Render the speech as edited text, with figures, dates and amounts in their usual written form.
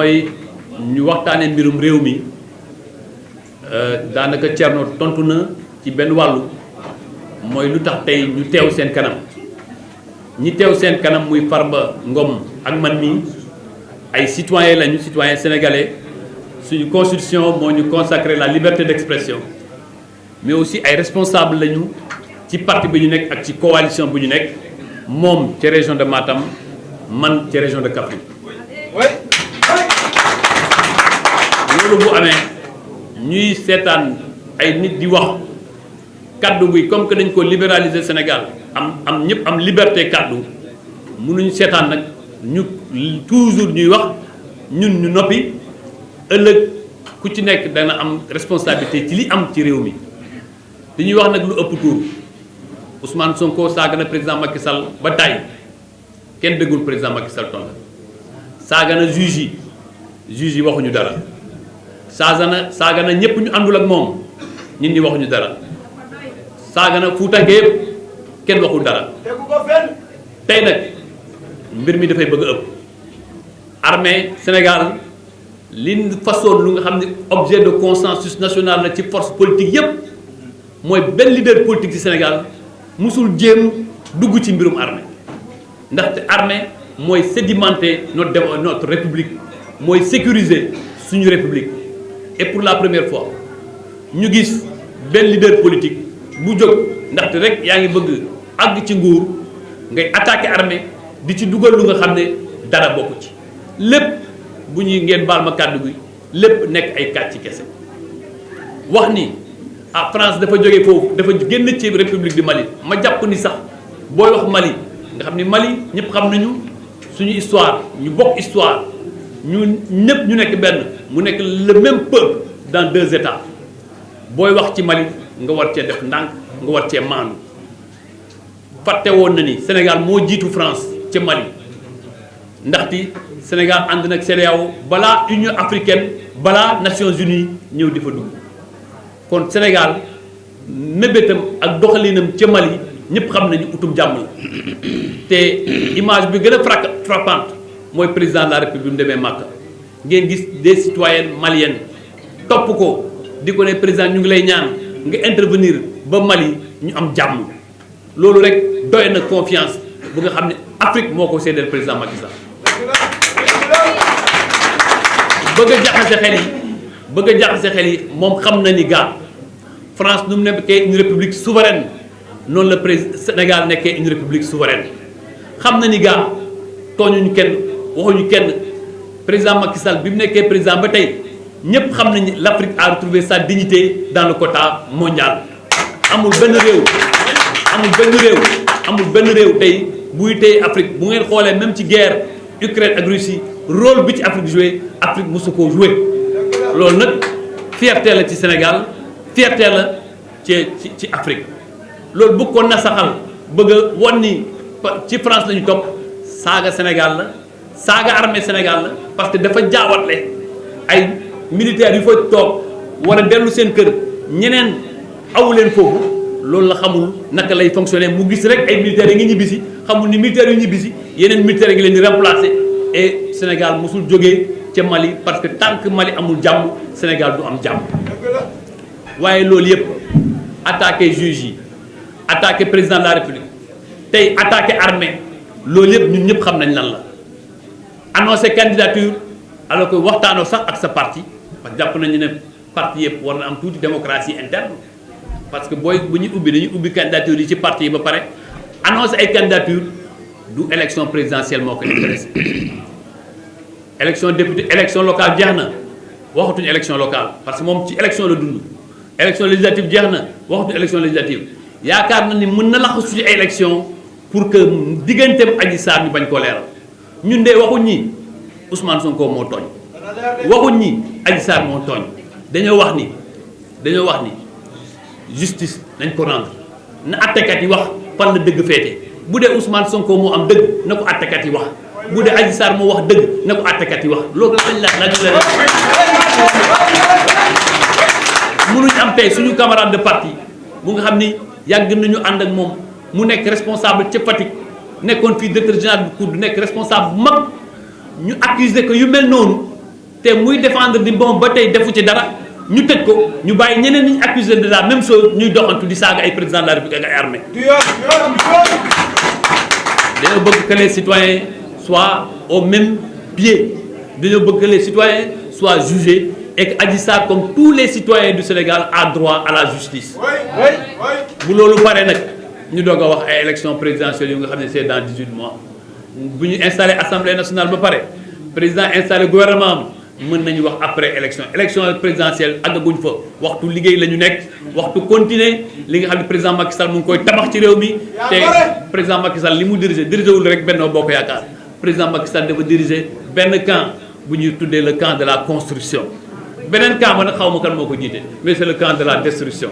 mooy ñu waxtaanee mbirum réew mi daanaka Thierno tontu na ci benn wàllu mooy lu tax tey ñu teew seen kanam ñi teew seen kanam muy Farba Ngom ak man mi ay citoyens lañu citoyens sénégalais suñu constitution moo ñu consacré la liberté d'expression mais aussi ay responsables lañu ci parti bi ñu nekk ak ci coalition bu ñu nekk moom ci région de Matam man ci région de Kaffrine. loolu bu amee ñuy seetaan ay nit di wax kaddu gi comme que dañ ko libéraliser Sénégal am ñëpp am liberté kaddu mënuñu seetaan nag ñu toujours ñuy wax ñun ñu noppi ëllëg ku ci nekk dana am responsabilité ci li am ci réew mi dañuy wax nag lu ëpp tuur Ousmane Sonko saaga na président Macky Sall ba tàyyi kenn déggul président Macky Sall tontu saaga na juge yi waxuñu dara saaga na ñëpp ñu àndul ak moom ñun ñi waxuñu dara saaga na Fuuta yëpp kenn waxul dara tey nag mbir mi dafay bëgg a ëpp armée Sénégal li façon lu nga xam ne objet de consensus national la ci force politique yëpp mooy benn leader politique ci Sénégal musul jéem dugg ci mbirum armée ndaxte armée mooy sédimenter notre république mooy sécuriser suñu république et pour la première fois ñu gis benn leader politique bu jóg ndaxte rek yaa ngi bëgg àgg ci nguur ngay attaquer armée di ci dugal lu nga xam ne dara bokku ci lépp bu ñuy ngeen baal ma kàddu gi lépp nekk ay kàcc ci kese wax ni France dafa jóge foofu dafa génn ci république du Mali ma jàpp ni sax booy wax Mali nga xam ni Mali ñëpp xam nañu suñu histoire ñu bokk histoire ñu ñëpp ñu nekk benn mu nekk le même peuple dans deux états booy wax ci Mali nga war cee def ndànk nga war cee maandu fàtte woon na ni Sénégal moo jiitu France ca Mali ndaxte Sénégal ànd nag CEDEAO balaa Union africaine balaa Nations Unies ñëw di fa dugg kon Sénégal mébétam ak doxalinam ca Mali ñëpp xam nañu utum jàmm la te image bi gën a frappante mooy président de la République mu demee Màkka ngeen gis des citoyennes maliennes topp ko di ko ne président ñu ngi lay ñaan nga intervenir ba Mali ñu am jàmm loolu rek doy na confiance bu nga xam ne Afrique moo ko séddale président Macky Sall bëgg a jaxase xel yi moom xam na ni gaa France nu mu nekkee une république souveraine noonu la président Sénégal nekkee une république souveraine xam na ni gaa tooñuñu kenn waxuñu kenn président Macky Sall bi mu nekkee président ba tey ñëpp xam nañu l'Afrique a retrouvé sa dignité dans le quota mondial amul benn réew tey buy tey Afrique bu ngeen xoolee même ci guerre Ukraine ak Russie rôle bi ci Afrique joué Afrique mosu koo joué loolu nag fierté la ci Sénégal fierté la ci Afrique loolu bëgg ko nasaxal bëgg a wan ni ci France lañu topp saaga Sénégal la saaga armée Sénégal la parce que dafa jaawatle ay militaires yu fa toog war a dellu seen kër ñeneen awuleen foofu loolu la xamul naka lay fonctionner mu gis rek ay militaires yi ngi ñibbisi xamul ni militaires yu ñibbisi yeneen militaires yi ngi leen di remplacer et Sénégal mosul jógee ca Mali parce que tant que Mali amul jàmm Sénégal du am jàmm waaye loolu yëpp attaqué juge yi attaqué président de la République tey attaqué armée loolu yëpp ñun ñëpp xam nañ lan la annoncé candidature alors que waxtaanoo sax ak sa parti parce que jàpp nañu ne parti yëpp war na am tuuti démocratie interne parce que booy bu ñu ubbi dañuy ubbi candidature yi ci parti yi ba pare annoncé ay candidature du élection présidentielle moo ko intéressé élection député élection locale jeex na waxatuñu élection locale parce que moom ci élection la dund élection législative jeex na waxatuñu élection législative yaakaar na ni mën na laxu suñu ay élection pour que digganteem Adji Sarr ñu bañ koo leeral ñun de waxuñ ñi Ousmane Sonko moo tooñ waxuñ ñi Adji Sarr moo tooñ dañoo wax ni justice nañ ko rendre na attekat yi wax fan la dëgg féete bu dee Ousmane Sonko moo am dëgg na ko attekat yi wax bu dee Adji Sarr moo wax dëgg na ko attekat yi wax loolu lañ la mënuñ am tey suñu camarade de parti bu nga xam ni yàgg nañu ànd ak moom mu nekk responsable ca Fatick nekkoon fii directeur général bu COUD nekk responsable bu mag ñu accuser que yu mel noonu te muy défendre di bon ba tey defu ci dara ñu tëj ko ñu bàyyi ñeneen ñi accusé de la même chose ñuy doxantu di saaga ay président de la République ak ay armée dañoo bëgg que les citoyens soient au même pied dañoo bëgg que les citoyens soient jugés et que Adji Sarr comme tous les citoyens du Sénégal a droit à la justice bu loolu paree nag ñu doog a wax ay élections présidentielles yu nga xam ne c'est dans 18 mois bu ñu installé assemblée nationale ba pare président installé gouvernement am mën nañu wax après élection présidentielle àggaguñ fa waxtu liggéey la ñu nekk waxtu continuer li nga xam ne président Macky Sall mu ngi koy tabax ci réew mi te président Macky Sall li mu dirigé wul rek Benno Bokk Yaakaar président Macky Sall dafa diriger benn camp bu ñuy tuddee le camp de la construction beneen camp ba nag xaw ma kan moo ko jiite mais c'est le camp de la destruction